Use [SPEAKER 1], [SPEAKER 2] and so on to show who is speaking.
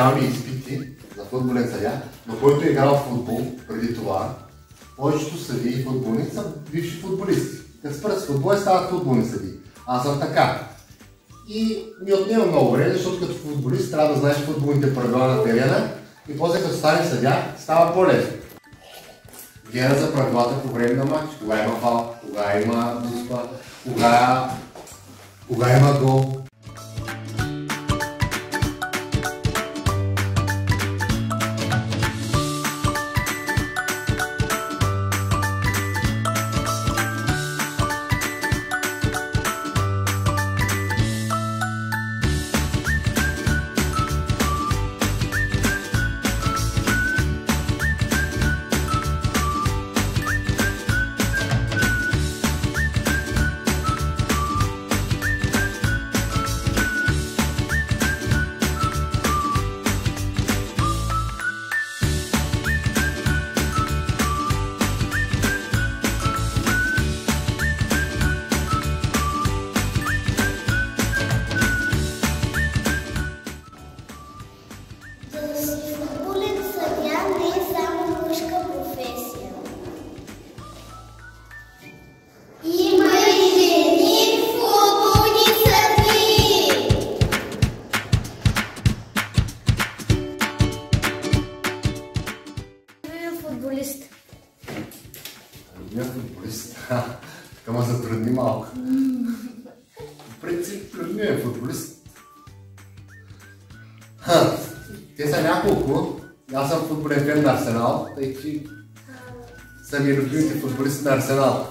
[SPEAKER 1] специални изпити за футболен съдия, но който е играл в футбол преди това, повечето съдии и футболни са бивши футболисти. Като спрат с футбол и стават футболни съдии. Аз съм така. И ми отнема много време, защото като футболист трябва да знаеш футболните правила на терена и после като стане съдия става по-лесно. Гледа за правилата по време на матч, кога има фал, кога има дуспа, кога има гол. Футболист. Така ме затрудни малко. В принцип, любимия футболист. Те са няколко. Аз съм футболен фен на Арсенал, тъй че са ми любимите футболисти на Арсенал.